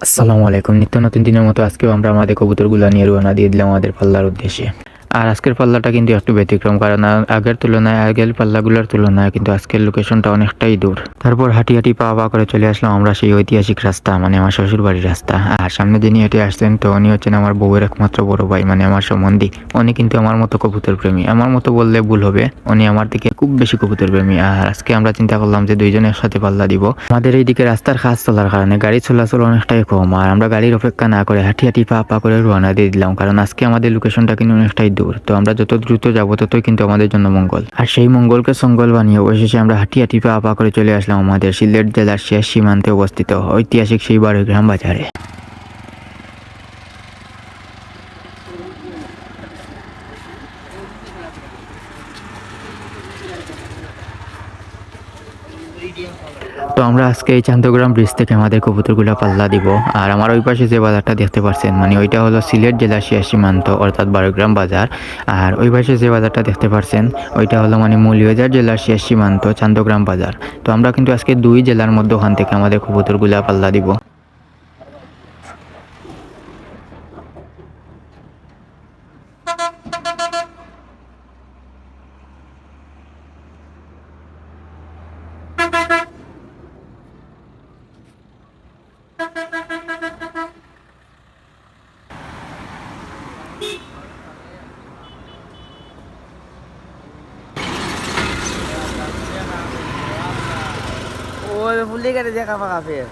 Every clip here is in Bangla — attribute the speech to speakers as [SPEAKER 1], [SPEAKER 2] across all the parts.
[SPEAKER 1] আসসালামু আলাইকুম। নিত্য নতুন দিনের মতো আজকেও আমরা আমাদের কবুতরগুলো নিয়ে রওনা দিয়ে দিলাম আমাদের পাল্লার উদ্দেশ্যে। আর আজকের পাল্লাটা কিন্তু একটু ব্যতিক্রম, কারণ আগের পাল্লাগুলোর তুলনায় কিন্তু আজকের লোকেশনটা অনেকটাই দূর। তারপর হাঁটি হাঁটি পা পা করে চলে আসলাম আমরা সেই ঐতিহাসিক রাস্তা, মানে আমার শ্বশুর বাড়ির রাস্তা। আর সামনে যিনি হেঁটে আসছেন, তো উনি হচ্ছেন আমার বউয়ের একমাত্র বড় ভাই, মানে আমার সম্বন্ধী। উনি কিন্তু আমার মতো কবুতর প্রেমী, আমার মতো বললে ভুল হবে, উনি আমার থেকে খুব বেশি কবুতর প্রেমী। আর আজকে আমরা চিন্তা করলাম যে দুইজনে একসাথে পাল্লা দিব। আমাদের এইদিকে রাস্তার কাজ চলার কারণে গাড়ি চলাচল অনেকটাই কম, আর আমরা গাড়ির অপেক্ষা না করে হাঁটি হাঁটি পা পা করে রওনা দিয়ে দিলাম, কারণ আজকে আমাদের লোকেশনটা কিন্তু অনেকটাই দূর। তো আমরা যত দ্রুত যাবো ততই কিন্তু আমাদের জন্য মঙ্গল। আর সেই মঙ্গলকে সঙ্গল বানিয়ে অবশেষে আমরা হাঁটি হাঁটি পা পা করে চলে আসলাম আমাদের সিলেট জেলার শেষ সীমান্তে অবস্থিত ঐতিহাসিক সেই বারোগ্রাম বাজারে। তো আমরা আজকে এই চান্দগ্রাম ব্রিজ থেকে আমাদের কবুতরগুলো পাল্লা দিব। আর আমার ওই পাশে যে বাজারটা দেখতে পাচ্ছেন, মানে ওইটা হলো সিলেট জেলার শেষ সীমান্ত, অর্থাৎ বারোগ্রাম বাজার। আর ওই পাশে যে বাজারটা দেখতে পাচ্ছেন, ওইটা হলো মানে মৌলভীবাজার জেলার শেষ সীমান্ত, চান্দগ্রাম বাজার। তো আমরা কিন্তু আজকে দুই জেলার মধ্যে ওখান থেকে আমাদের কবুতরগুলো পাল্লা দিব।
[SPEAKER 2] ওই ফুলি কেটে দেখা ফাঁকা ফের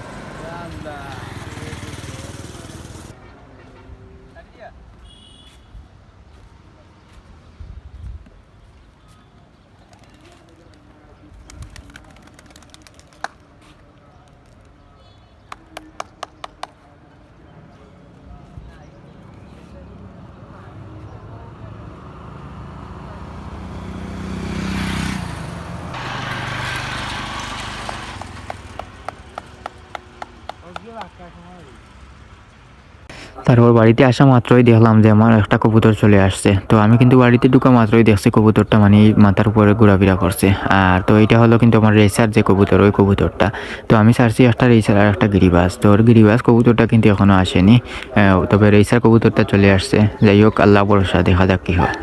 [SPEAKER 1] তারপর বাড়িতে আসা মাত্রই দেখলাম যে আমার একটা কবুতর চলে আসছে। তো আমি কিন্তু বাড়িতে ঢুকা মাত্রই দেখছি কবুতরটা মানে মাথার উপরে ঘোরাফেরা করছে। আর তো এটা হলো কিন্তু আমার রেসার যে কবুতর, ওই কবুতরটা। তো আমি ছাড়ছি একটা রেসার আর একটা গিরিবাজ। তো ওর গিরিবাজ কবুতরটা কিন্তু এখনো আসেনি, তবে রেসার কবুতরটা চলে আসছে। যাই হোক, আল্লাহ ভরসা, দেখা যাক কি হয়।